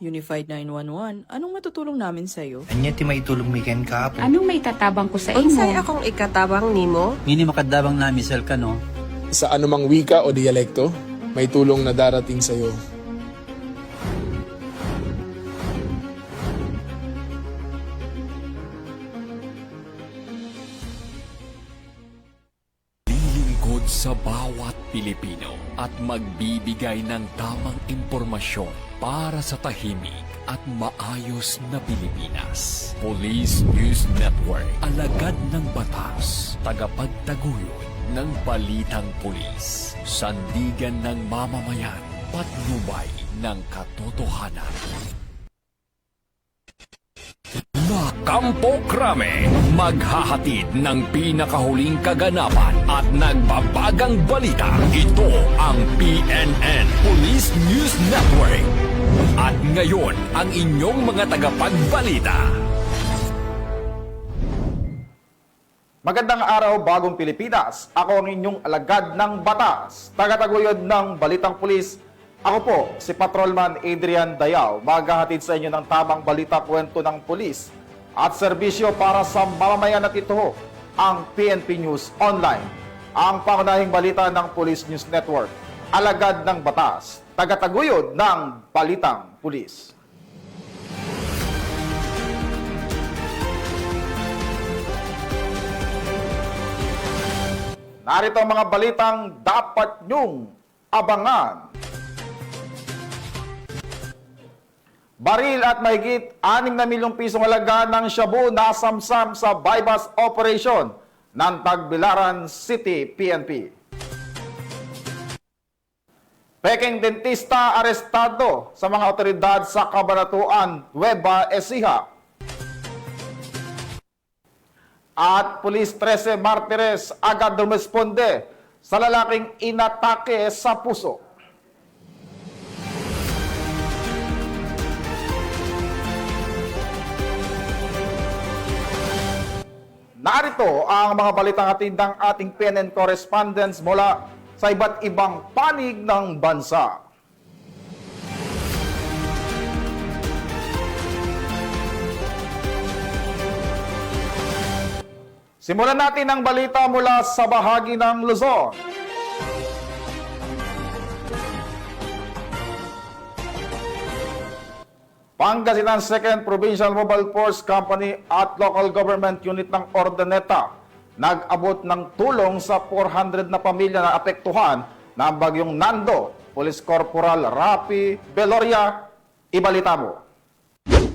Unified 911, anong matutulong namin sa'yo? Anya ti maitulong mi ken kapo. Anong may tatabang ko sa Unsay imo? akong ikatabang nimo? Ngini makadabang namisal ka no. Sa anumang wika o dialekto, may tulong na darating sa iyo. Lilingkod sa bawat Pilipino at magbibigay ng tamang impormasyon para sa tahimik at maayos na Pilipinas. Police News Network, alagad ng batas, tagapagtaguyod ng balitang pulis, sandigan ng mamamayan, patnubay ng katotohanan. Kampo Krame, maghahatid ng pinakahuling kaganapan at nagbabagang balita. Ito ang PNN Police News Network. At ngayon, ang inyong mga tagapagbalita. Magandang araw, bagong Pilipinas. Ako ang inyong alagad ng batas, tagataguyod ng Balitang Pulis. Ako po, si Patrolman Adrian Dayao, maghahatid sa inyo ng tamang balita, kwento ng pulis at serbisyo para sa mamamayan at ito ang PNP News Online. Ang pangunahing balita ng Police News Network, alagad ng batas, tagataguyod ng Balitang Pulis. Narito ang mga balitang dapat nyong abangan. Baril at mahigit 6 na milyong pisong halaga ng shabu nasamsam sa bypass operation ng Tagbilaran City PNP. Peking dentista arestado sa mga otoridad sa Cabanatuan, Nueva Ecija. At Police 13 Martires agad rumesponde sa lalaking inatake sa puso. Narito ang mga balitang hatid ng ating PNN correspondents mula sa iba't ibang panig ng bansa. Simulan natin ang balita mula sa bahagi ng Luzon. Pangasinan 2nd Provincial Mobile Force Company at Local Government Unit ng Ordaneta nag-abot ng tulong sa 400 na pamilya na apektuhan ng bagyong Nando. Police Corporal Rafi Veloria, ibalita mo.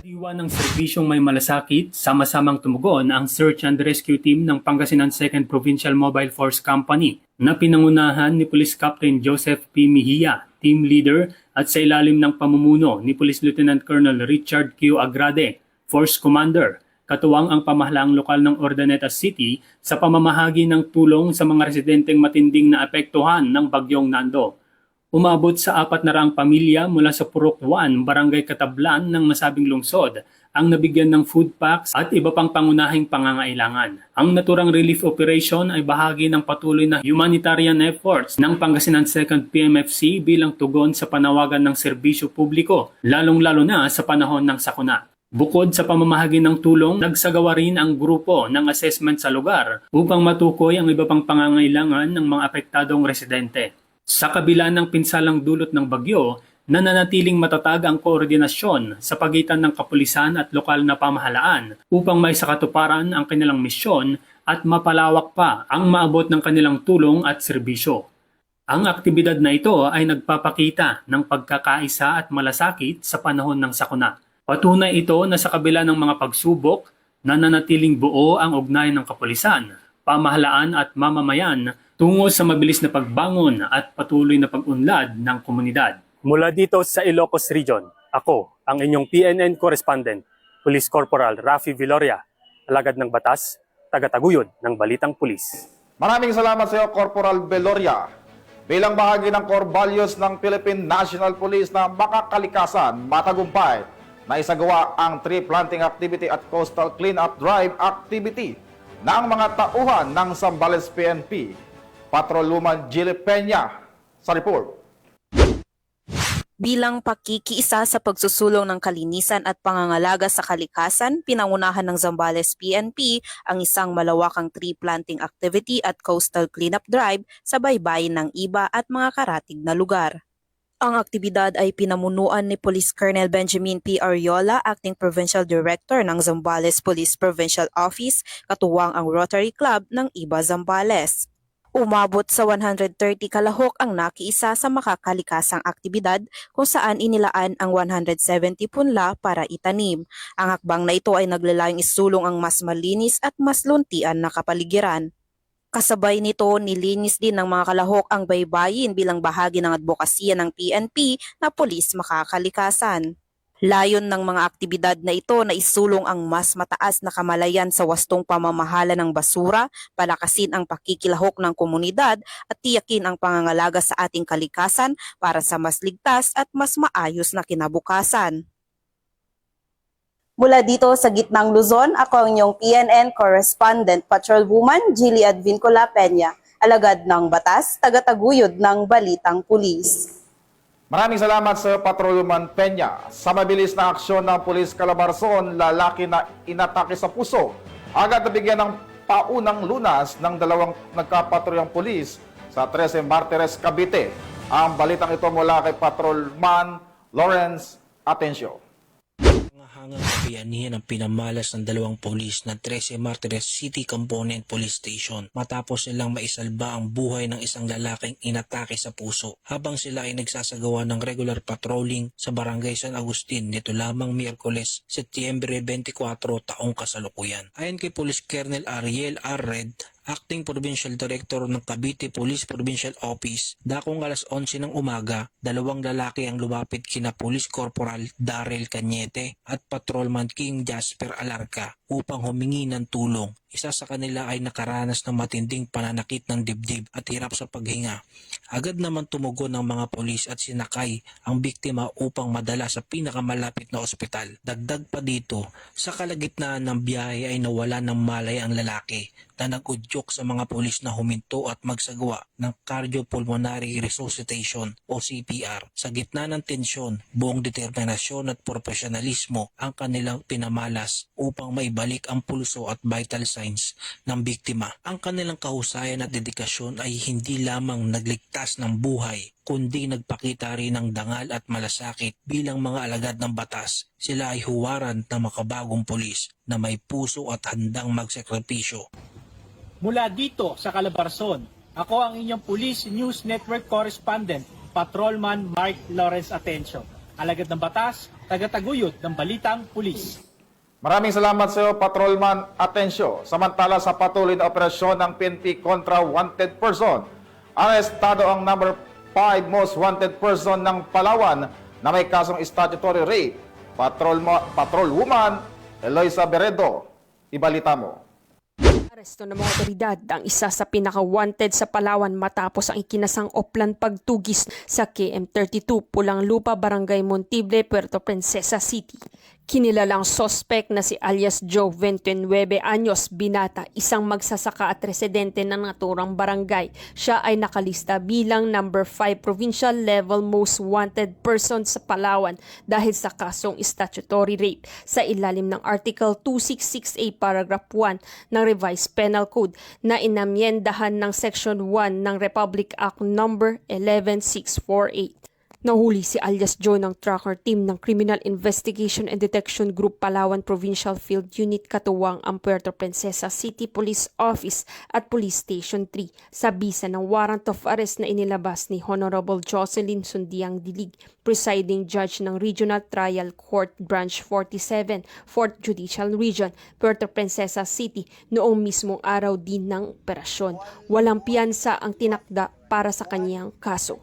Diwa ng serbisyong may malasakit, sama-samang tumugon ang Search and Rescue Team ng Pangasinan 2nd Provincial Mobile Force Company na pinangunahan ni Police Captain Joseph P. Mejia, Team Leader, at sa ilalim ng pamumuno ni Police Lieutenant Colonel Richard Q. Agrade, Force Commander, katuwang ang pamahalaang lokal ng Ordaneta City sa pamamahagi ng tulong sa mga residenteng matinding na apektuhan ng bagyong Nando. Umabot sa 400 pamilya mula sa Purok 1, Barangay Katablan ng nasabing lungsod ang nabigyan ng food packs at iba pang pangunahing pangangailangan. Ang naturang relief operation ay bahagi ng patuloy na humanitarian efforts ng Pangasinan 2nd PMFC bilang tugon sa panawagan ng serbisyo publiko, lalong-lalo na sa panahon ng sakuna. Bukod sa pamamahagi ng tulong, nagsagawa rin ang grupo ng assessment sa lugar upang matukoy ang iba pang pangangailangan ng mga apektadong residente. Sa kabila ng pinsalang dulot ng bagyo, nananatiling matatag ang koordinasyon sa pagitan ng kapulisan at lokal na pamahalaan upang maisakatuparan ang kanilang misyon at mapalawak pa ang maabot ng kanilang tulong at serbisyo. Ang aktibidad na ito ay nagpapakita ng pagkakaisa at malasakit sa panahon ng sakuna. Patunay ito na sa kabila ng mga pagsubok, nananatiling buo ang ugnayan ng kapulisan, pamahalaan at mamamayan tungo sa mabilis na pagbangon at patuloy na pag-unlad ng komunidad. Mula dito sa Ilocos Region, ako ang inyong PNN correspondent, Police Corporal Rafi Veloria, alagad ng batas, tagataguyod ng Balitang Pulis. Maraming salamat sa iyo, Corporal Veloria. Bilang bahagi ng core values ng Philippine National Police na makakalikasan, matagumpay, na isagawa ang tree planting activity at coastal cleanup drive activity ng mga tauhan ng Zambales PNP. Patrolwoman Jilly Peña sa report. Bilang pakikiisa sa pagsusulong ng kalinisan at pangangalaga sa kalikasan, pinangunahan ng Zambales PNP ang isang malawakang tree planting activity at coastal cleanup drive sa baybayin ng Iba at mga karatig na lugar. Ang aktibidad ay pinamunuan ni Police Colonel Benjamin P. Ariola, Acting Provincial Director ng Zambales Police Provincial Office, katuwang ang Rotary Club ng Iba Zambales. Umabot sa 130 kalahok ang nakiisa sa makakalikasang aktibidad kung saan inilaan ang 170 punla para itanim. Ang hakbang na ito ay naglalayong isulong ang mas malinis at mas luntian na kapaligiran. Kasabay nito, nilinis din ng mga kalahok ang baybayin bilang bahagi ng advokasya ng PNP na Pulis Makakalikasan. Layon ng mga aktibidad na ito na isulong ang mas mataas na kamalayan sa wastong pamamahala ng basura, palakasin ang pakikilahok ng komunidad at tiyakin ang pangangalaga sa ating kalikasan para sa mas ligtas at mas maayos na kinabukasan. Mula dito sa gitnang Luzon, ako ang inyong PNN Correspondent Patrolwoman Jilly Advincula Peña, alagad ng batas, tagataguyod ng Balitang Pulis. Maraming salamat sa Patrolman Peña. Sa mabilis na aksyon ng Pulis Calabarzon, lalaki na inatake sa puso. Agad nabigyan ng paunang lunas ng dalawang nagkapatrulyang pulis sa 13 Martires, Cavite. Ang balitang ito mula kay Patrolman Lawrence Atencio. Hangang kabayanihan ang pinamalas ng dalawang polis ng 13 Martires City Component Police Station matapos silang maisalba ang buhay ng isang lalaking inatake sa puso habang sila ay nagsasagawa ng regular patrolling sa Barangay San Agustin nito lamang Miyerkules, Setyembre 24 taong kasalukuyan. Ayon kay Police Colonel Ariel R. Red, Acting Provincial Director ng Cavite Police Provincial Office, dakong alas 11 ng umaga, dalawang lalaki ang lumapit kina Police Corporal Darrell Cañete at Patrolman King Jasper Alarca upang humingi ng tulong. Isa sa kanila ay nakaranas ng matinding pananakit ng dibdib at hirap sa paghinga. Agad naman tumugon ng mga polis at sinakay ang biktima upang madala sa pinakamalapit na ospital. Dagdag pa dito, sa kalagitnaan ng biyahe ay nawala ng malay ang lalaki na nag-udyok sa mga polis na huminto at magsagawa ng cardiopulmonary resuscitation o CPR. Sa gitna ng tensyon, buong determinasyon at profesionalismo ang kanilang pinamalas upang maibalik ang pulso at vital signs ng biktima. Ang kanilang kahusayan at dedikasyon ay hindi lamang nagligtas ng buhay, kundi nagpakita rin ng dangal at malasakit bilang mga alagad ng batas. Sila ay huwaran ng makabagong pulis na may puso at handang magsakripisyo. Mula dito sa Calabarzon, ako ang inyong Police News Network Correspondent, Patrolman Mark Lawrence Atencio. Alagad ng batas, tagataguyod ng Balitang Pulis. Maraming salamat sa iyo, Patrolman Atencio. Samantala sa patuloy na operasyon ng PNP kontra wanted person, arestado ang number 5 most wanted person ng Palawan na may kasong statutory rape. Patrolwoman Eloisa Beredo, ibalita mo. Aresto ng mga otoridad ang isa sa pinaka-wanted sa Palawan matapos ang ikinasang oplan pagtugis sa KM32 Pulang Lupa, Barangay Montible, Puerto Princesa City. Kinilalang sospek na si alias Joe, 29 anyos, binata, isang magsasaka at residente ng naturang barangay. Siya ay nakalista bilang number 5 provincial level most wanted person sa Palawan dahil sa kasong statutory rape sa ilalim ng Article 266A Paragraph 1 ng Revised Penal Code na inamyendahan ng Section 1 ng Republic Act No. 11648. Nahuli si alias Joe ng tracker team ng Criminal Investigation and Detection Group Palawan Provincial Field Unit katuwang ang Puerto Princesa City Police Office at Police Station 3 sa bisa ng warrant of arrest na inilabas ni Honorable Jocelyn Sundiang Dilig, Presiding Judge ng Regional Trial Court Branch 47, 4th Judicial Region, Puerto Princesa City noong mismong araw din ng operasyon. Walang piyansa ang tinakda para sa kanyang kaso.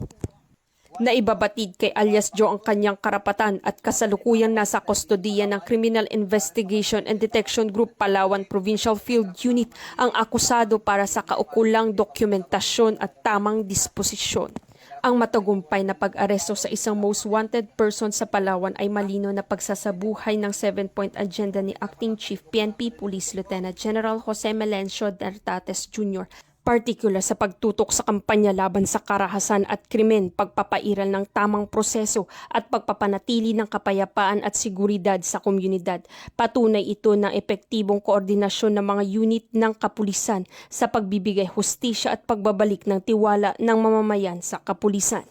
Naibabatid kay alias Joe ang kanyang karapatan at kasalukuyang nasa kustodiya ng Criminal Investigation and Detection Group Palawan Provincial Field Unit ang akusado para sa kaukulang dokumentasyon at tamang disposisyon. Ang matagumpay na pag-aresto sa isang most wanted person sa Palawan ay malino na pagsasabuhay ng 7-point agenda ni Acting Chief PNP Police Lieutenant General Jose Melencio Dertates Jr. Partikular sa pagtutok sa kampanya laban sa karahasan at krimen, pagpapairal ng tamang proseso at pagpapanatili ng kapayapaan at seguridad sa komunidad. Patunay ito ng epektibong koordinasyon ng mga unit ng kapulisan sa pagbibigay hustisya at pagbabalik ng tiwala ng mamamayan sa kapulisan.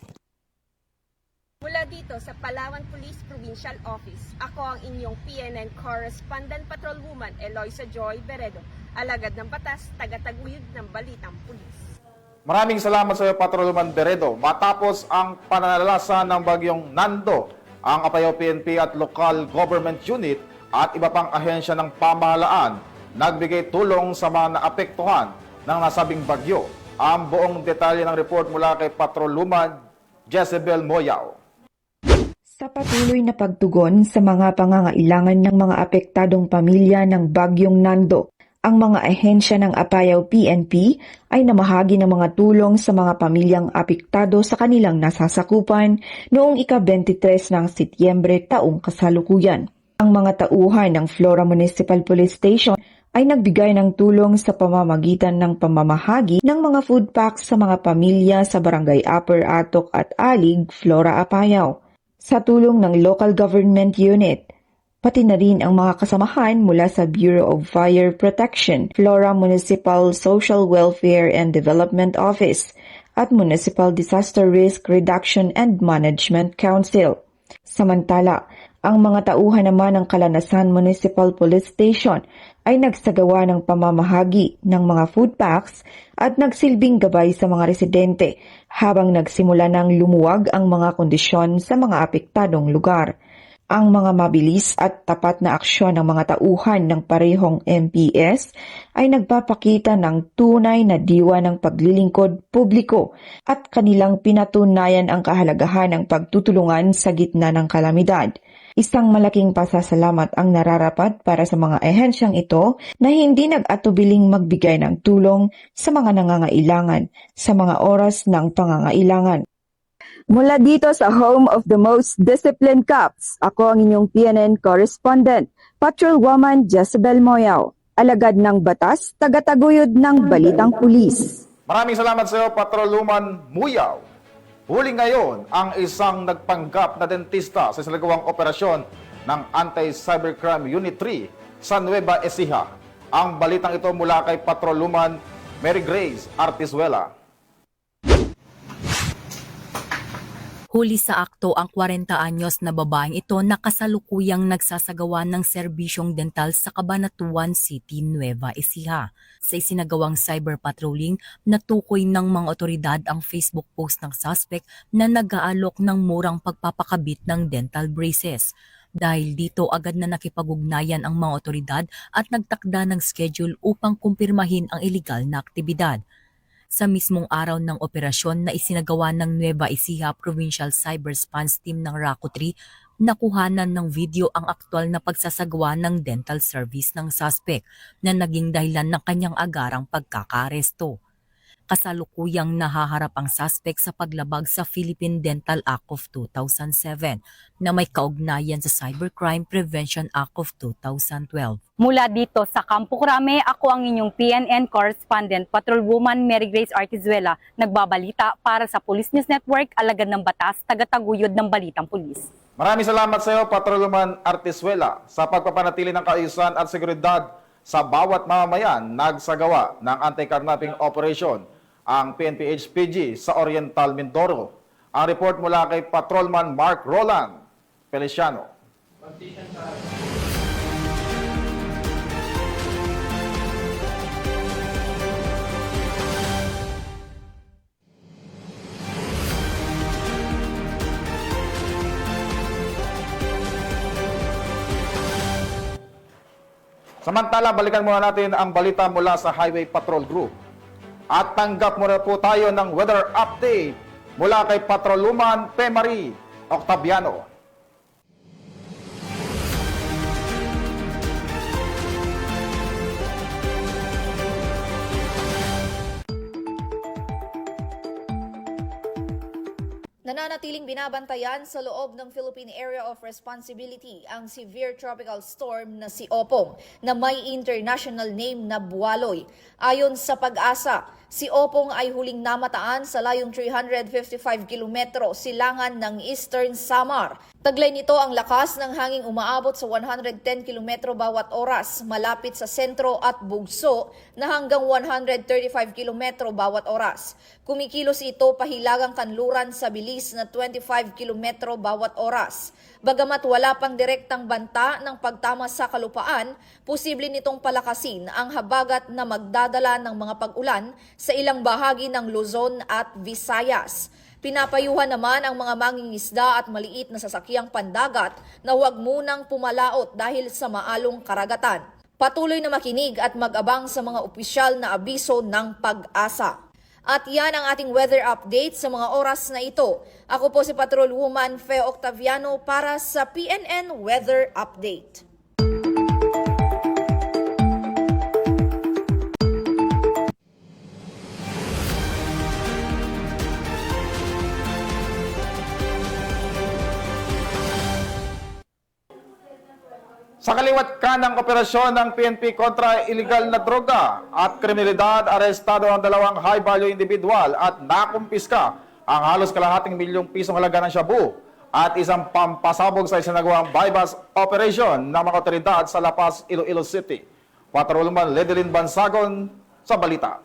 Mula dito sa Palawan Police Provincial Office, ako ang inyong PNN Correspondent Patrolwoman Eloisa Joy Beredo, alagad ng batas, tagataguyod ng balitang pulis. Maraming salamat sa iyo, Patrolman Beredo. Matapos ang pananalasa ng bagyong Nando, ang Apayao PNP at local government unit at iba pang ahensya ng pamahalaan nagbigay tulong sa mga naapektuhan ng nasabing bagyo. Ang buong detalye ng report mula kay Patrolwoman Jezebel Moyao. Sa patuloy na pagtugon sa mga pangangailangan ng mga apektadong pamilya ng Bagyong Nando, ang mga ahensya ng Apayao PNP ay namahagi ng mga tulong sa mga pamilyang apektado sa kanilang nasasakupan noong ika-23 ng Setyembre taong kasalukuyan. Ang mga tauhan ng Flora Municipal Police Station ay nagbigay ng tulong sa pamamagitan ng pamamahagi ng mga food packs sa mga pamilya sa Barangay Upper Atok at Alig, Flora, Apayao. Sa tulong ng local government unit, pati na rin ang mga kasamahan mula sa Bureau of Fire Protection, Flora Municipal Social Welfare and Development Office, at Municipal Disaster Risk Reduction and Management Council. Samantala, ang mga tauhan naman ng Kalanasan Municipal Police Station ay nagsagawa ng pamamahagi ng mga food packs at nagsilbing gabay sa mga residente habang nagsimula ng lumuwag ang mga kondisyon sa mga apektadong lugar. Ang mga mabilis at tapat na aksyon ng mga tauhan ng parehong MPS ay nagpapakita ng tunay na diwa ng paglilingkod publiko at kanilang pinatunayan ang kahalagahan ng pagtutulungan sa gitna ng kalamidad. Isang malaking pasasalamat ang nararapat para sa mga ahensyang ito na hindi nag-atubiling magbigay ng tulong sa mga nangangailangan sa mga oras ng pangangailangan. Mula dito sa home of the most disciplined cops, ako ang inyong PNN Correspondent, Patrolwoman Jezebel Moyao, alagad ng batas, tagataguyod ng balitang pulis. Maraming salamat sa iyo, Patrolwoman Moyao. Huli ngayon ang isang nagpanggap na dentista sa isinagawang operasyon ng Anti-Cybercrime Unit 3 sa Nueva Ecija. Ang balitang ito mula kay Patrolwoman Mary Grace Artizuela. Huli sa akto ang 40 anyos na babaeng ito na kasalukuyang nagsasagawa ng serbisyong dental sa Cabanatuan City, Nueva Ecija. Sa isinagawang cyber patrolling, natukoy ng mga otoridad ang Facebook post ng suspect na nag-aalok ng murang pagpapakabit ng dental braces. Dahil dito agad na nakipag-ugnayan ang mga otoridad at nagtakda ng schedule upang kumpirmahin ang iligal na aktibidad. Sa mismong araw ng operasyon na isinagawa ng Nueva Ecija Provincial Cyber Response Team ng RACO 3, nakuhanan ng video ang aktwal na pagsasagawa ng dental service ng suspect na naging dahilan ng kanyang agarang pagkakaaresto. Kasalukuyang nahaharap ang suspect sa paglabag sa Philippine Dental Act of 2007 na may kaugnayan sa Cybercrime Prevention Act of 2012. Mula dito sa Campo Crame, ako ang inyong PNN Correspondent Patrolwoman Mary Grace Artizuela, nagbabalita para sa Police News Network, alagad ng batas, tagataguyod ng balitang pulis. Maraming salamat sa iyo, Patrolwoman Artizuela, sa pagpapanatili ng kaayusan at seguridad sa bawat mamamayan. Nagsagawa ng anti-carnapping operation ang PNP HPG sa Oriental Mindoro. Ang report mula kay Patrolman Mark Roland Feliciano. Samantala, balikan muna natin ang balita mula sa Highway Patrol Group. At tanggap muna po tayo ng weather update mula kay Patrolwoman Pemarie Octaviano. Nananatiling binabantayan sa loob ng Philippine Area of Responsibility ang severe tropical storm na si Opong na may international name na Bualoy. Ayon sa Pag-asa, si Opong ay huling namataan sa layong 355 kilometro silangan ng Eastern Samar. Taglay nito ang lakas ng hanging umaabot sa 110 kilometro bawat oras malapit sa sentro at bugso na hanggang 135 kilometro bawat oras. Kumikilos ito pahilagang kanluran sa bilis na 25 kilometro bawat oras. Bagamat wala pang direktang banta ng pagtama sa kalupaan, posible nitong palakasin ang habagat na magdadala ng mga pag-ulan sa ilang bahagi ng Luzon at Visayas. Pinapayuhan naman ang mga mangingisda at maliit na sasakyang pandagat na huwag munang pumalaot dahil sa maalong karagatan. Patuloy na makinig at mag-abang sa mga opisyal na abiso ng Pag-asa. At yan ang ating weather update sa mga oras na ito. Ako po si Patrolwoman Fe Octaviano para sa PNN Weather Update. Sa kaliwat kanang operasyon ng PNP kontra illegal na droga at kriminalidad, arestado ang dalawang high-value individual at nakumpiska ang halos kalahating milyong pisong halaga ng shabu at isang pampasabog sa isinagawang bypass operation ng mga otoridad sa La Paz, Iloilo City. Patrolman Ledelyn Bansagon sa balita.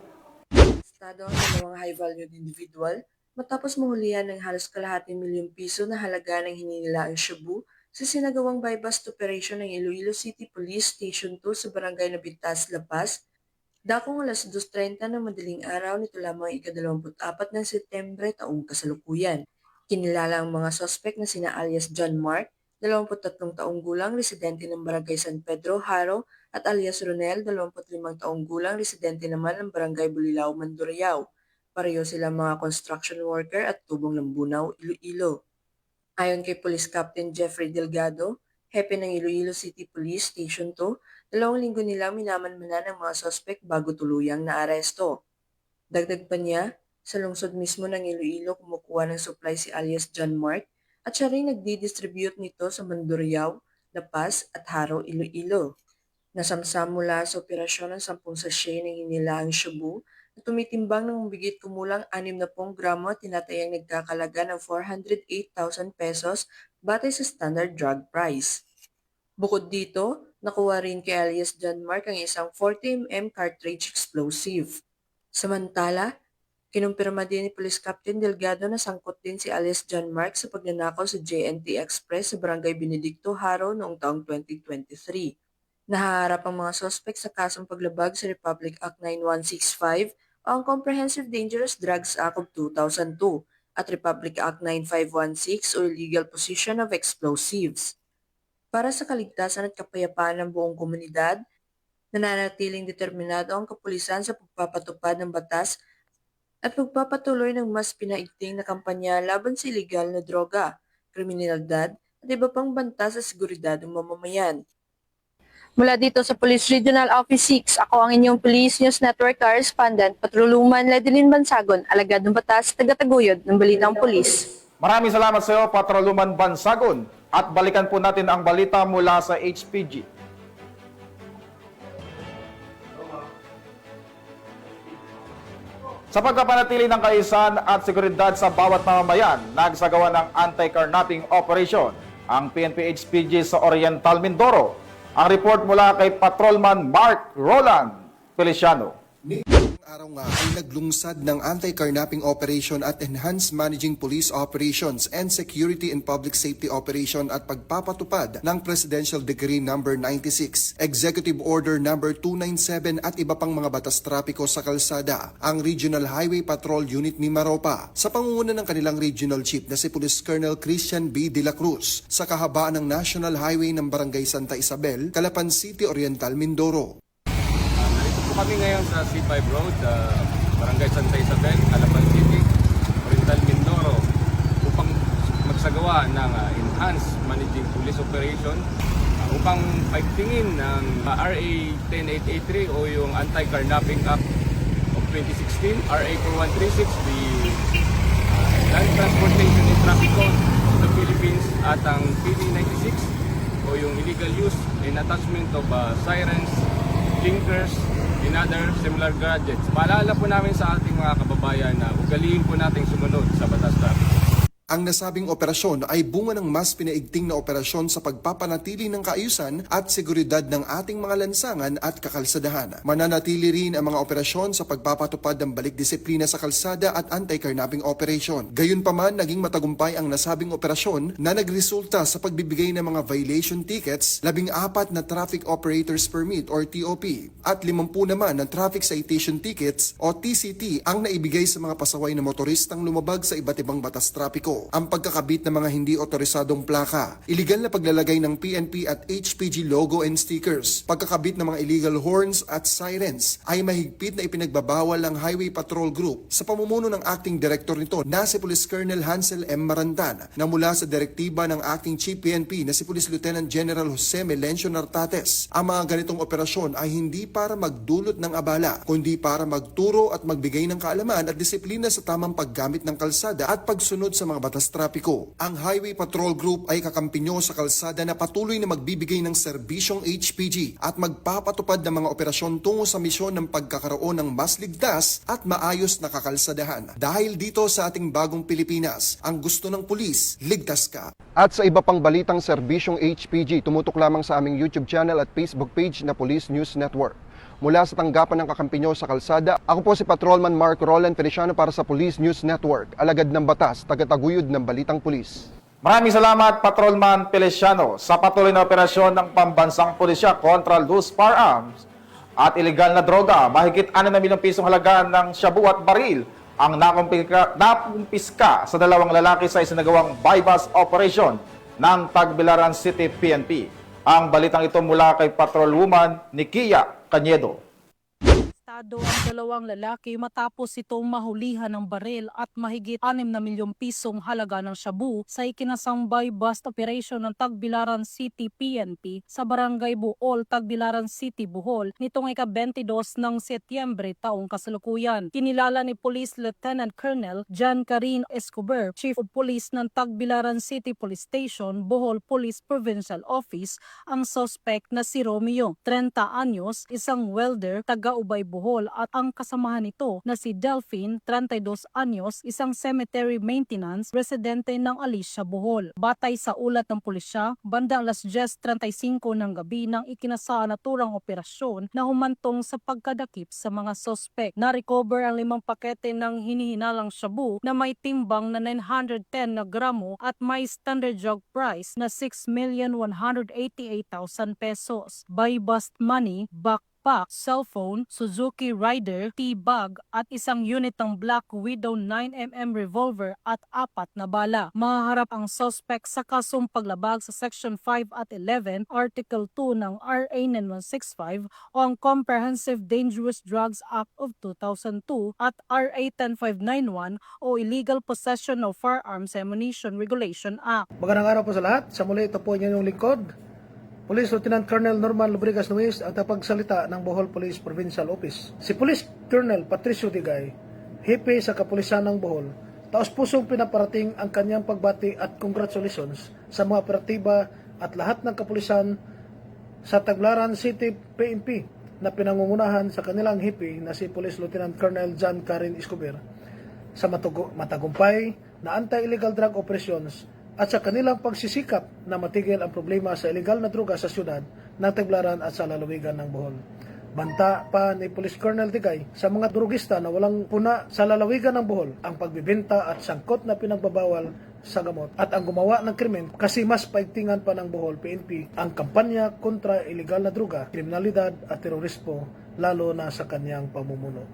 Arestado ang dalawang high-value individual matapos mahulihan ng halos kalahating milyong piso na halaga ng hininilaang shabu sa sinagawang bypass operation ng Iloilo City Police Station 2 sa Barangay Nabitas, La Paz, dakong alas 2:30 ng madaling araw nito lamang ika-24 ng Setyembre taong kasalukuyan. Kinilala ang mga sospek na sina alias John Mark, 23 taong gulang, residente ng Barangay San Pedro, Haro, at alias Ronel, 25 taong gulang, residente naman ng Barangay Bulilao, Mandurriao. Pareho sila mga construction worker at tubong Lambunaw, Iloilo. Ayon kay Police Captain Jeffrey Delgado, hepe ng Iloilo City Police Station 2, 2 linggo nilang minamanmanan ng mga sospek bago tuluyang naaresto. Dagdag pa niya, sa lungsod mismo ng Iloilo kumukuha ng supply si alias John Mark at siya rin nagdi-distribute nito sa Mandurriao, La Paz at Haro, Iloilo. Nasamsam mula sa operasyon ng 10 sachet ng hinilaang shabu na tumitimbang ng bigit kumulang 60 gramo at tinatayang nagkakalaga ng 408,000 pesos batay sa standard drug price. Bukod dito, nakuha rin kay alias John Mark ang isang 40mm cartridge explosive. Samantala, kinumpirma din ni Police Captain Delgado na sangkot din si alias John Mark sa pagnanakaw sa JNT Express sa Barangay Benedicto, Haro noong taong 2023. Nahaharap ang mga sospek sa kasong paglabag sa Republic Act 9165 o ang Comprehensive Dangerous Drugs Act of 2002 at Republic Act 9516 o Illegal Possession of Explosives. Para sa kaligtasan at kapayapaan ng buong komunidad, nananatiling determinado ang kapulisan sa pagpapatupad ng batas at pagpapatuloy ng mas pinaigting na kampanya laban sa illegal na droga, kriminalidad at iba pang banta sa seguridad ng mamamayan. Mula dito sa Police Regional Office 6, ako ang inyong Police News Network Correspondent, Patrolwoman Ledelyn Bansagon, alagad ng batas, tagataguyod ng Balitang Pulis. Maraming salamat sa iyo, Patrolman Bansagon. At balikan po natin ang balita mula sa HPG. Sa pagpapanatili ng kaisan at seguridad sa bawat mamamayan, nagsagawa ng anti-carnapping operation ang PNP HPG sa Oriental Mindoro. Ang report mula kay Patrolman Mark Roland Feliciano. Araw nga ay naglungsad ng anti-carnapping operation at enhanced managing police operations and security and public safety operation at pagpapatupad ng Presidential Decree No. 96, Executive Order No. 297 at iba pang mga batas trapiko sa kalsada, ang Regional Highway Patrol Unit Mimaropa sa pangunguna ng kanilang Regional Chief na si Police Colonel Christian B. De La Cruz sa kahabaan ng National Highway ng Barangay Santa Isabel, Calapan City, Oriental, Mindoro. Kami ngayon sa C5 Road, Barangay Santa Isabel, Calapan City, Oriental, Mindoro upang magsagawa ng enhanced managing police operation upang paigtingin ng RA 10883 o yung Anti-Carnapping Act of 2016, RA 4136, the Land Transportation and Traffic Code of the Philippines at ang PD96 o yung illegal use and attachment of sirens, blinkers, and other similar gadgets. Paalala po namin sa ating mga kababayan na ugaliin po natin sumunod sa batas traffic. Ang nasabing operasyon ay bunga ng mas pinaigting na operasyon sa pagpapanatili ng kaayusan at seguridad ng ating mga lansangan at kakalsadahan. Mananatili rin ang mga operasyon sa pagpapatupad ng balik disiplina sa kalsada at anti-carnapping operation. Gayunpaman, naging matagumpay ang nasabing operasyon na nagresulta sa pagbibigay ng mga violation tickets, 14 na Traffic Operators Permit or TOP, at 50 naman na Traffic Citation Tickets o TCT ang naibigay sa mga pasaway na motoristang lumabag sa iba't ibang batas trapiko. Ang pagkakabit ng mga hindi otorisadong plaka, iligal na paglalagay ng PNP at HPG logo and stickers, pagkakabit ng mga illegal horns at sirens ay mahigpit na ipinagbabawal ng Highway Patrol Group sa pamumuno ng acting director nito na si Police Colonel Hansel M. Marandan na mula sa direktiba ng acting Chief PNP na si Police Lieutenant General Jose Melencio Nartates. Ang mga ganitong operasyon ay hindi para magdulot ng abala, kundi para magturo at magbigay ng kaalaman at disiplina sa tamang paggamit ng kalsada at pagsunod sa mga batas trapiko. Ang Highway Patrol Group ay kakampinyo sa kalsada na patuloy na magbibigay ng serbisyong HPG at magpapatupad ng mga operasyon tungo sa misyon ng pagkakaroon ng mas ligtas at maayos na kakalsadahan. Dahil dito sa ating bagong Pilipinas, ang gusto ng pulis, ligtas ka. At sa iba pang balitang serbisyong HPG, tumutok lamang sa aming YouTube channel at Facebook page na Police News Network. Mula sa tanggapan ng kakampinyo sa kalsada, ako po si Patrolman Mark Roland Feliciano para sa Police News Network, alagad ng batas, tagataguyod ng balitang pulis. Maraming salamat, Patrolman Feliciano, sa patuloy na operasyon ng pambansang pulisya kontra loose firearms at iligal na droga. Mahigit 6 na milyong pisong halaga ng shabu at baril ang nakumpiska sa 2 lalaki sa isinagawang buy-bust operation ng Tagbilaran City PNP. Ang balitang ito mula kay Patrolwoman Nikia Cañedo. Arestado ang 2 lalaki matapos itong mahulihan ng baril at mahigit 6 na milyong pisong halaga ng shabu sa ikinasang buy-bust operation ng Tagbilaran City PNP sa Barangay Buol, Tagbilaran City, Bohol nitong ika-22 ng Setyembre taong kasalukuyan. Kinilala ni Police Lieutenant Colonel John Karin Escobar, Chief of Police ng Tagbilaran City Police Station, Bohol Police Provincial Office, ang suspect na si Romeo, 30 anyos, isang welder, taga-Ubay, Bohol, at ang kasamahan nito na si Delphine, 32 anyos, isang cemetery maintenance, residente ng Alicia, Bohol. Batay sa ulat ng pulisya, bandang 10:35 ng gabi nang ikinasa naturang operasyon na humantong sa pagkadakip sa mga suspect. Na-recover ang 5 pakete ng hinihinalang shabu na may timbang na 910 na gramo at may standard jug price na 6,188,000 pesos. Buy-bust money, backpack, cellphone, Suzuki Rider, T-bag at isang unit ng Black Widow 9mm revolver at 4 na bala. Mahaharap ang suspect sa kasong paglabag sa Section 5 at 11, Article 2 ng RA 9165 o ang Comprehensive Dangerous Drugs Act of 2002 at RA 10591 o Illegal Possession of Firearms Ammunition Regulation Act. Magandang araw po sa lahat. Sa muli, ito po inyong lingkod, Police Lieutenant Colonel Norman Lubrigas Nuez at tapagsalita ng Bohol Police Provincial Office. Si Police Colonel Patricio Digay, hepe sa kapulisan ng Bohol, taos-pusong pinaparating ang kanyang pagbati at congratulations sa mga operatiba at lahat ng kapulisan sa Tagbilaran City PNP na pinangungunahan sa kanilang hepe na si Police Lieutenant Colonel John Karin Escobar sa matagumpay na anti-illegal drug operations at sa kanilang pagsisikap na matigil ang problema sa illegal na droga sa syudad ng Tagbilaran at sa lalawigan ng Bohol. Banta pa ni Police Colonel Digay sa mga drugista na walang puna sa lalawigan ng Bohol ang pagbibenta at sangkot na pinagbabawal sa gamot at ang gumawa ng krimen kasi mas paigtingan pa ng Bohol PNP ang kampanya kontra illegal na droga, kriminalidad at terorismo lalo na sa kanyang pamumuno.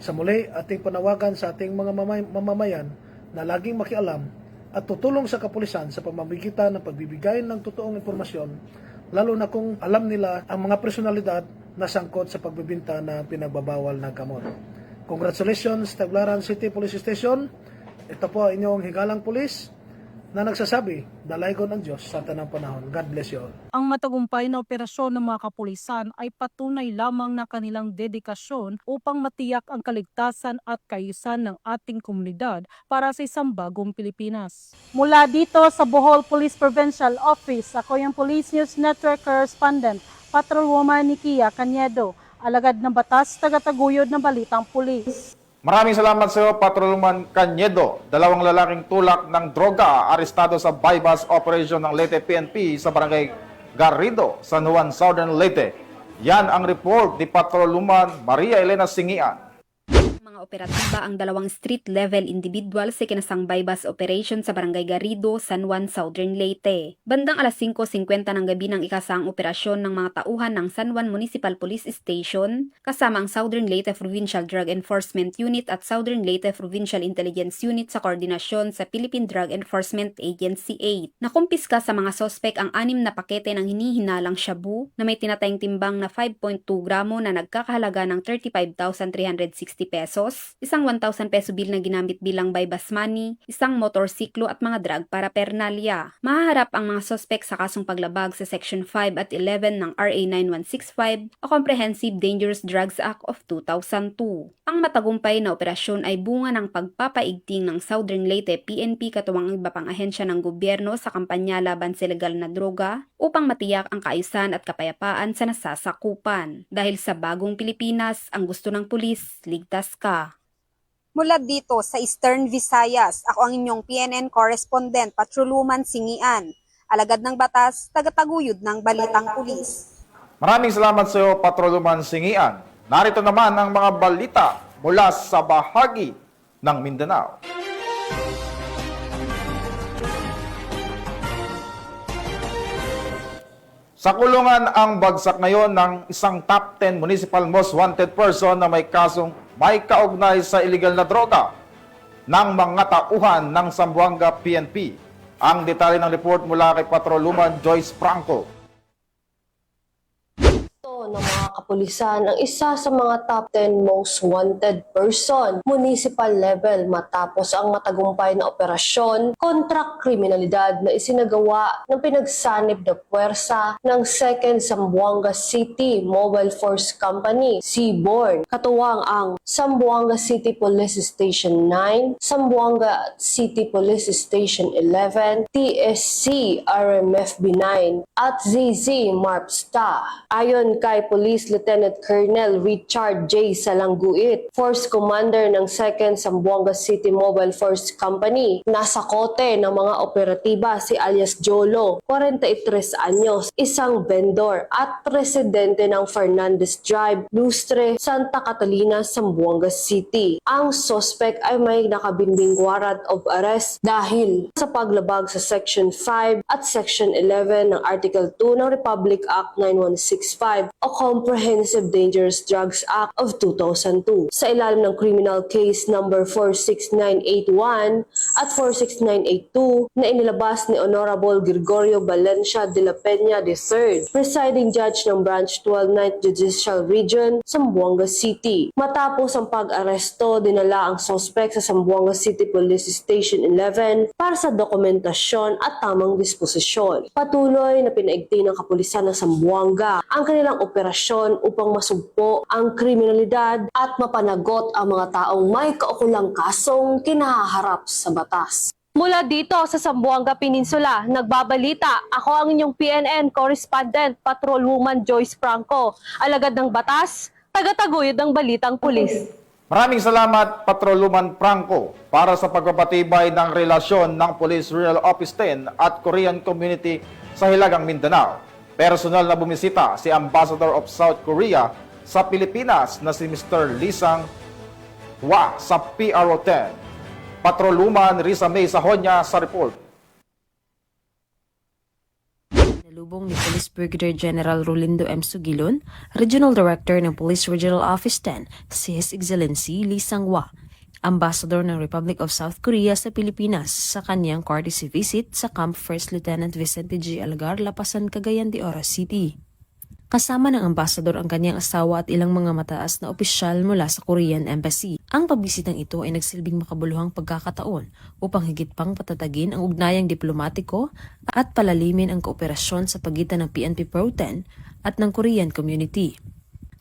Sa muli, ating panawagan sa ating mga mamamayan na laging makialam at tutulong sa kapulisan sa pamamagitan ng pagbibigay ng totoong impormasyon, lalo na kung alam nila ang mga personalidad na sangkot sa pagbibinta na pinagbabawal na gamot. Congratulations, Tagbilaran City Police Station. Ito po ang inyong higalang pulis, na nagsasabi, dalaygon ang Diyos sa tanang panahon. God bless you all. Ang matagumpay na operasyon ng mga kapulisan ay patunay lamang na kanilang dedikasyon upang matiyak ang kaligtasan at kaayusan ng ating komunidad para sa isang bagong Pilipinas. Mula dito sa Bohol Police Provincial Office, ako yung Police News Network Correspondent, Patrolwoman Nikia Cañedo, alagad ng batas, tagataguyod ng balitang pulis. Maraming salamat sa iyo, Patrolman Cañedo. Dalawang lalaking tulak ng droga arestado sa bypass operation ng Leyte PNP sa barangay Garrido, San Juan, Southern Leyte. Yan ang report ni Patrolman Maria Elena Singian. Mga operatiba ang dalawang street-level individual sa kinasang bypass operation sa Barangay Garrido, San Juan, Southern Leyte. Bandang alas 5:50 ng gabi ng ikasang operasyon ng mga tauhan ng San Juan Municipal Police Station kasama ang Southern Leyte Provincial Drug Enforcement Unit at Southern Leyte Provincial Intelligence Unit sa koordinasyon sa Philippine Drug Enforcement Agency 8. Nakumpiska sa mga sospek ang 6 na pakete ng hinihinalang shabu na may tinatayang timbang na 5.2 gramo na nagkakahalaga ng 35,360 pesos, isang 1,000 peso bill na ginamit bilang bypass money, isang motorsiklo at mga drug paraphernalia. Mahaharap ang mga sospek sa kasong paglabag sa Section 5 at 11 ng RA 9165 o Comprehensive Dangerous Drugs Act of 2002. Ang matagumpay na operasyon ay bunga ng pagpapaigting ng Southern Leyte PNP katuwang iba pang ahensya ng gobyerno sa kampanya laban sa ilegal na droga upang matiyak ang kaayusan at kapayapaan sa nasasakupan. Dahil sa bagong Pilipinas, ang gusto ng pulis, ligtas ka. Mula dito sa Eastern Visayas, ako ang inyong PNN correspondent, Patrolwoman Singian. Alagad ng batas, tagataguyod ng balitang pulis. Maraming salamat sa iyo, Patrolman Singian. Narito naman ang mga balita mula sa bahagi ng Mindanao. Sa kulungan ang bagsak ngayon ng isang top 10 municipal most wanted person na may kasong may kaugnay sa illegal na droga ng mga tauhan ng Zamboanga PNP. Ang detalye ng report mula kay Patrolwoman Joyce Franco. Ng mga kapulisan ang isa sa mga top 10 most wanted person municipal level matapos ang matagumpay na operasyon kontra kriminalidad na isinagawa ng pinagsanib na puwersa ng 2nd Zamboanga City Mobile Force Company, Seaborn, katuwang ang Zamboanga City Police Station 9, Zamboanga City Police Station 11, TSC RMFB 9 at ZZ MARPSTA. Ayon kay Police Lieutenant Colonel Richard J. Salangguit, Force Commander ng 2nd Zamboanga City Mobile Force Company, nasa kote ng mga operatiba si alias Jolo, 43 anyos, isang vendor at residente ng Fernandez Drive, Lustre, Santa Catalina, Zamboanga City. Ang suspect ay may nakabimbing warrant of arrest dahil sa paglabag sa Section 5 at Section 11 ng Article 2 ng Republic Act 9165 o Comprehensive Dangerous Drugs Act of 2002 sa ilalim ng criminal case number 46981 at 46982 na inilabas ni Honorable Gregorio Valencia de la Peña III, presiding judge ng Branch 12 9th Judicial Region, Zamboanga City. Matapos ang pag-aresto, dinala ang suspect sa Zamboanga City Police Station 11 para sa dokumentasyon at tamang disposisyon. Patuloy na pinaigting ng kapulisan ng Zamboanga ang kanilang operasyon upang masugpo ang kriminalidad at mapanagot ang mga taong may kaukulang kasong kinaharap sa batas. Mula dito sa Zamboanga Peninsula, nagbabalita ako ang inyong PNN correspondent, Patrolwoman Joyce Franco. Alagad ng batas, tagataguyod ng balitang pulis. Maraming salamat, Patrolwoman Franco, para sa pagpapatibay ng relasyon ng Police Regional Office 10 at Korean Community sa Hilagang Mindanao. Personal na bumisita si Ambassador of South Korea sa Pilipinas na si Mr. Lee Sang Hwa sa PRO 10. Patrolwoman Risa May Sahonya sa report. Nalubong ni Police Brigadier General Rolindo M. Sugilon, Regional Director ng Police Regional Office 10, si His Excellency Lee Sang Hwa, Ambassador ng Republic of South Korea sa Pilipinas sa kanyang courtesy visit sa Camp 1st Lieutenant Vicente G. Algar, Lapasan, Cagayan de Oro City. Kasama ng ambasador ang kanyang asawa at ilang mga mataas na opisyal mula sa Korean Embassy. Ang pagbisitang ito ay nagsilbing makabuluhang pagkakataon upang higit pang patatagin ang ugnayang diplomatiko at palalimin ang kooperasyon sa pagitan ng PNP Pro-10 at ng Korean community.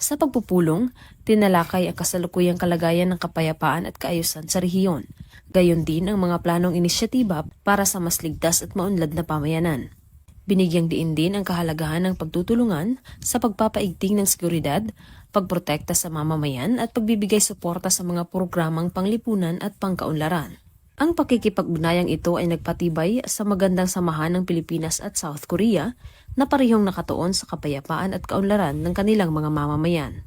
Sa pagpupulong, tinalakay ang kasalukuyang kalagayan ng kapayapaan at kaayusan sa rehiyon, gayon din ang mga planong inisyatiba para sa mas ligtas at maunlad na pamayanan. Binigyang diin din ang kahalagahan ng pagtutulungan sa pagpapaigting ng seguridad, pagprotekta sa mamamayan at pagbibigay suporta sa mga programang panglipunan at pangkaunlaran. Ang pakikipag-ugnayang ito ay nagpatibay sa magandang samahan ng Pilipinas at South Korea na parehong nakatuon sa kapayapaan at kaunlaran ng kanilang mga mamamayan.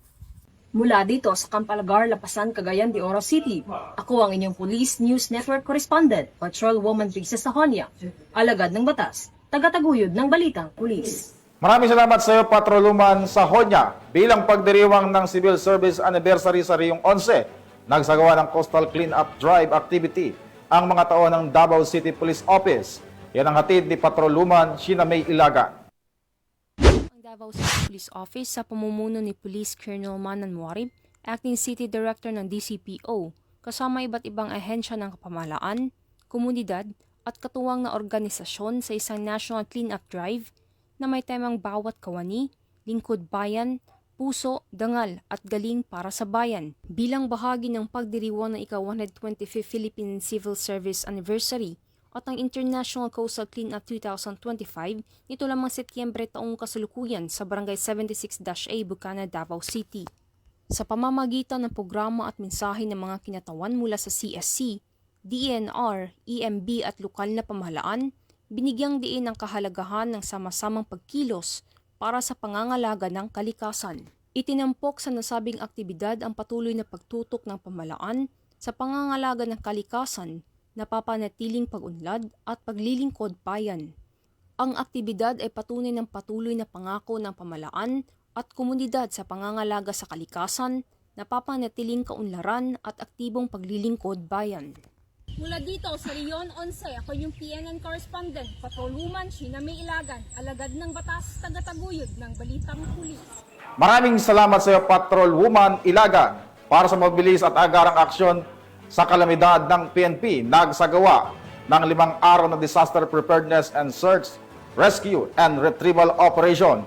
Mula dito sa Campalagar, Lapasan, Cagayan de Oro City, ako ang inyong Police News Network Correspondent, Patrolwoman Risa Sahonia, alagad ng batas, tagataguyod ng balitang pulis. Maraming salamat sa iyo, Patrolwoman Sahonia. Bilang pagdiriwang ng Civil Service Anniversary sa Riyong 11, nagsagawa ng Coastal Cleanup Drive activity ang mga tao ng Davao City Police Office. Yan ang hatid ni Patrolwoman Sheena May Ilagan. Ang Davao City Police Office sa pamumuno ni Police Colonel Manan Muarib, Acting City Director ng DCPO, kasama iba't ibang ahensya ng kapamahalaan, komunidad, at katuwang na organisasyon sa isang National Cleanup Drive na may temang bawat kawani, lingkod bayan, puso, dangal at galing para sa bayan. Bilang bahagi ng pagdiriwang ng ika-125th Philippine Civil Service Anniversary at ang International Coastal Cleanup 2025, nito lamang Setyembre taong kasalukuyan sa Barangay 76-A, Bukana, Davao City. Sa pamamagitan ng programa at mensahe ng mga kinatawan mula sa CSC, DNR, EMB at lokal na pamahalaan, binigyang diin ang kahalagahan ng sama-samang pagkilos para sa pangangalaga ng kalikasan. Itinampok sa nasabing aktibidad ang patuloy na pagtutok ng pamahalaan sa pangangalaga ng kalikasan, napapanatiling pag-unlad at paglilingkod bayan. Ang aktibidad ay patunay ng patuloy na pangako ng pamahalaan at komunidad sa pangangalaga sa kalikasan, napapanatiling kaunlaran at aktibong paglilingkod bayan. Mula dito sa Rion 11, ako yung PNN Correspondent, Patrolwoman Sheena May Ilagan, alagad ng batas, tagataguyod ng balitang pulis. Maraming salamat sa iyo, Patrolwoman Ilagan. Para sa mabilis at agarang aksyon sa kalamidad ng PNP, nagsagawa ng 5 araw na Disaster Preparedness and Search, Rescue and Retrieval Operation.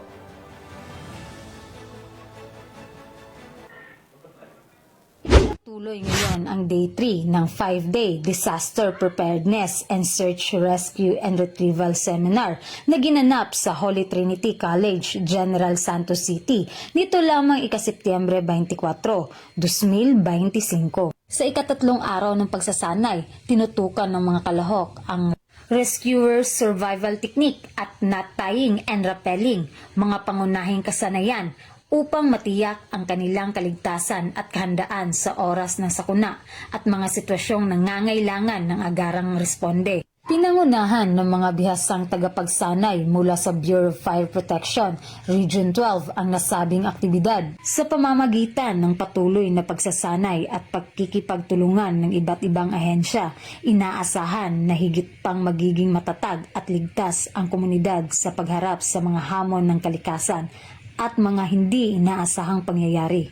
Tuloy ngayon ang Day 3 ng 5-day Disaster Preparedness and Search, Rescue and Retrieval Seminar na ginanap sa Holy Trinity College, General Santos City nito lamang ika-Setyembre 24, 2025. Sa ikatatlong araw ng pagsasanay, tinutukan ng mga kalahok ang rescuer survival technique at knot tying and rappelling, mga pangunahing kasanayan upang matiyak ang kanilang kaligtasan at kahandaan sa oras ng sakuna at mga sitwasyong nangangailangan ng agarang responde. Pinangunahan ng mga bihasang tagapagsanay mula sa Bureau of Fire Protection, Region 12 ang nasabing aktibidad sa pamamagitan ng patuloy na pagsasanay at pagkikipagtulungan ng iba't ibang ahensya. Inaasahan na higit pang magiging matatag at ligtas ang komunidad sa pagharap sa mga hamon ng kalikasan at mga hindi inaasahang pangyayari.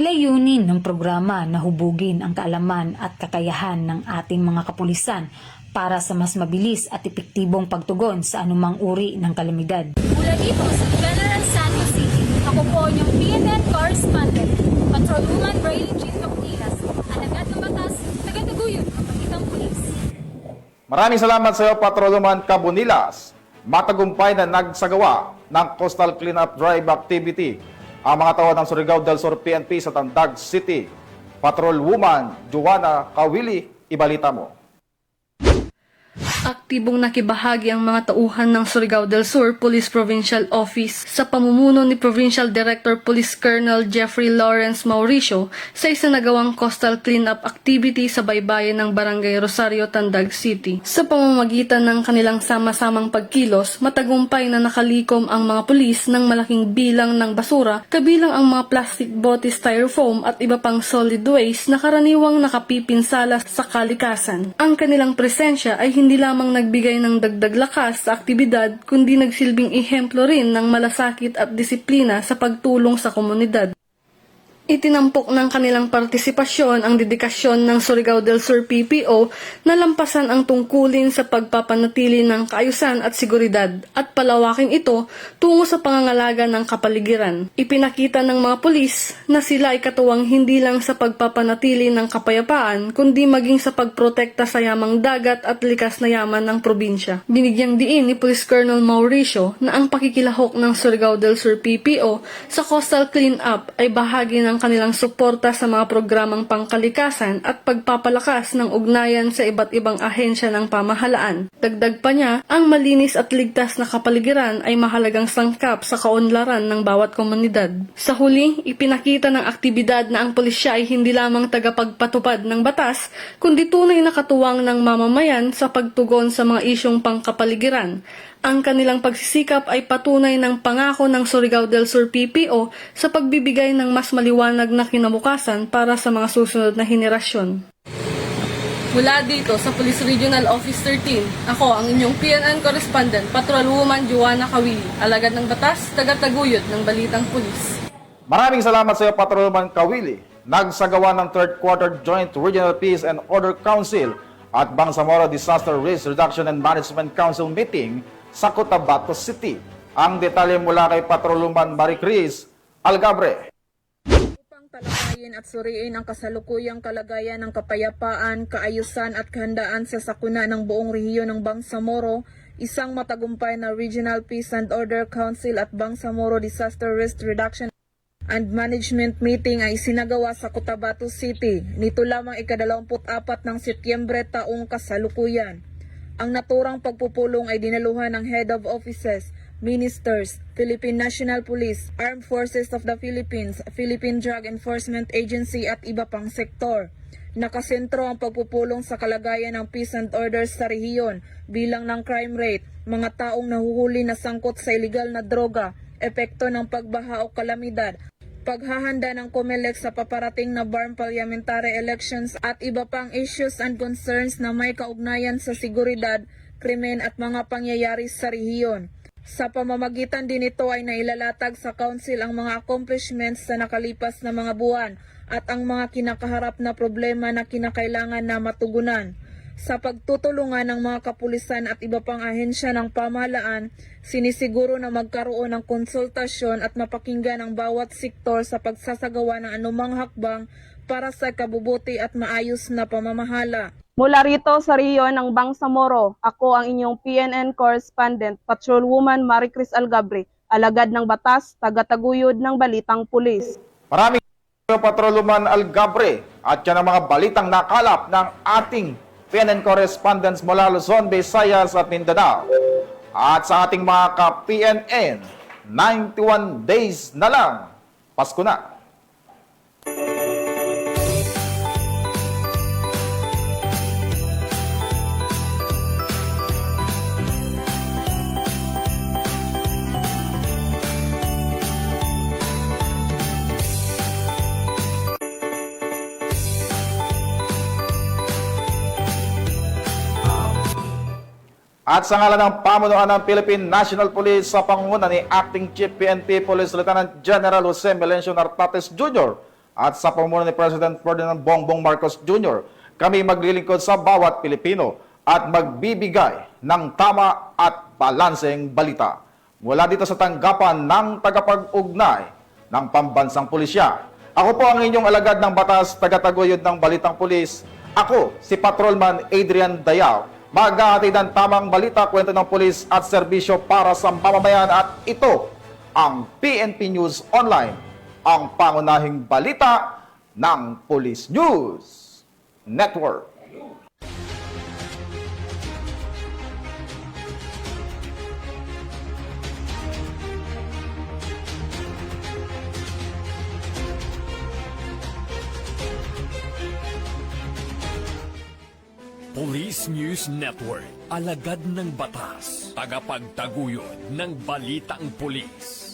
Layunin ng programa na hubugin ang kaalaman at kakayahan ng ating mga kapulisan para sa mas mabilis at epektibong pagtugon sa anumang uri ng kalamidad. Mula dito sa General Santos City, ako po yung PNN Correspondent, Patrolwoman Braylon Jean Capulilas, alagad ng batas, tagataguyod ng balitang pulis. Maraming salamat sa iyo, Patrolwoman Cabunilas. Matagumpay na nagsagawa ng Coastal Cleanup Drive activity ang mga tao ng Surigao del Sur PNP sa Tandag City. Patrolwoman Joanna Kawili, ibalita mo. Aktibong nakibahagi ang mga tauhan ng Surigao del Sur Police Provincial Office sa pamumuno ni Provincial Director Police Colonel Jeffrey Lawrence Mauricio sa isinagawang coastal cleanup activity sa baybayin ng Barangay Rosario, Tandag City. Sa pamamagitan ng kanilang sama-samang pagkilos, matagumpay na nakalikom ang mga pulis ng malaking bilang ng basura, kabilang ang mga plastic bottles, styrofoam at iba pang solid waste na karaniwang nakapipinsala sa kalikasan. Ang kanilang presensya ay hindi lamang nagbigay ng dagdag lakas sa aktibidad kundi nagsilbing ehemplo rin ng malasakit at disiplina sa pagtulong sa komunidad. Itinampok ng kanilang partisipasyon ang dedikasyon ng Surigao del Sur PPO na lampasan ang tungkulin sa pagpapanatili ng kaayusan at seguridad at palawakin ito tungo sa pangangalaga ng kapaligiran. Ipinakita ng mga pulis na sila ay katuwang hindi lang sa pagpapanatili ng kapayapaan kundi maging sa pagprotekta sa yamang dagat at likas na yaman ng probinsya. Binigyang diin ni Police Colonel Mauricio na ang pakikilahok ng Surigao del Sur PPO sa coastal cleanup ay bahagi ng kanilang suporta sa mga programang pangkalikasan at pagpapalakas ng ugnayan sa iba't ibang ahensya ng pamahalaan. Dagdag pa niya, ang malinis at ligtas na kapaligiran ay mahalagang sangkap sa kaunlaran ng bawat komunidad. Sa huli, ipinakita ng aktibidad na ang pulisya ay hindi lamang tagapagpatupad ng batas, kundi tunay na katuwang ng mamamayan sa pagtugon sa mga isyong pangkapaligiran. Ang kanilang pagsisikap ay patunay ng pangako ng Surigao del Sur PPO sa pagbibigay ng mas maliwanag na kinabukasan para sa mga susunod na henerasyon. Mula dito sa Police Regional Office 13, ako ang inyong PNN Correspondent, Patrolwoman Joanna Kawili, alagad ng batas, tagataguyod ng Balitang Pulis. Maraming salamat sa iyo, Patrolman Kawili. Nagsagawa ng Third Quarter Joint Regional Peace and Order Council at Bangsamoro Disaster Risk Reduction and Management Council meeting sa Cotabato City. Ang detalye mula kay Patrolwoman Maricris Algabre. Upang talakayin at suriin ang kasalukuyang kalagayan ng kapayapaan, kaayusan at kahandaan sa sakuna ng buong rehiyon ng Bangsamoro, isang matagumpay na Regional Peace and Order Council at Bangsamoro Disaster Risk Reduction and Management Meeting ay isinagawa sa Cotabato City nito lamang ika-24 ng Setyembre taong kasalukuyan. Ang naturang pagpupulong ay dinaluhan ng Head of Offices, Ministers, Philippine National Police, Armed Forces of the Philippines, Philippine Drug Enforcement Agency at iba pang sektor. Nakasentro ang pagpupulong sa kalagayan ng peace and order sa rehiyon, bilang ng crime rate, mga taong nahuhuli na sangkot sa iligal na droga, epekto ng pagbaha o kalamidad, paghahanda ng COMELEC sa paparating na BARM parliamentary elections at iba pang issues and concerns na may kaugnayan sa seguridad, krimen at mga pangyayari sa rehiyon. Sa pamamagitan din ito ay nailalatag sa Council ang mga accomplishments sa nakalipas na mga buwan at ang mga kinakaharap na problema na kinakailangan na matugunan. Sa pagtutulungan ng mga kapulisan at iba pang ahensya ng pamahalaan, sinisiguro na magkaroon ng konsultasyon at mapakinggan ang bawat sektor sa pagsasagawa ng anumang hakbang para sa kabubuti at maayos na pamamahala. Mula rito sa rehiyon ng Bangsamoro, ako ang inyong PNN Correspondent, Patrolwoman Maricris Algabre, alagad ng batas, tagataguyod ng Balitang Pulis. Maraming Patrolwoman Algabre at yan ang mga balitang nakalap ng ating PNN correspondents mula Luzon, Visayas at Mindanao. At sa ating mga ka-PNN, 91 days na lang, Pasko na. At sa ngalan ng pamunuan ng Philippine National Police sa pangunguna ni Acting Chief PNP Police Lieutenant General Jose Melencio Nartates Jr. at sa pamumuno ni President Ferdinand Bongbong Marcos Jr., kami maglilingkod sa bawat Pilipino at magbibigay ng tama at balanseng balita. Mula dito sa tanggapan ng tagapag-ugnay ng pambansang pulisya. Ako po ang inyong alagad ng batas, tagataguyod ng Balitang Pulis. Ako, si Patrolman Adrian Dayao. Maghahatid ng tamang balita, kwento ng pulis at serbisyo para sa mamamayan at ito ang PNP News Online, ang pangunahing balita ng Police News Network. Police News Network, alagad ng batas, tagapagtaguyod ng Balitang Pulis.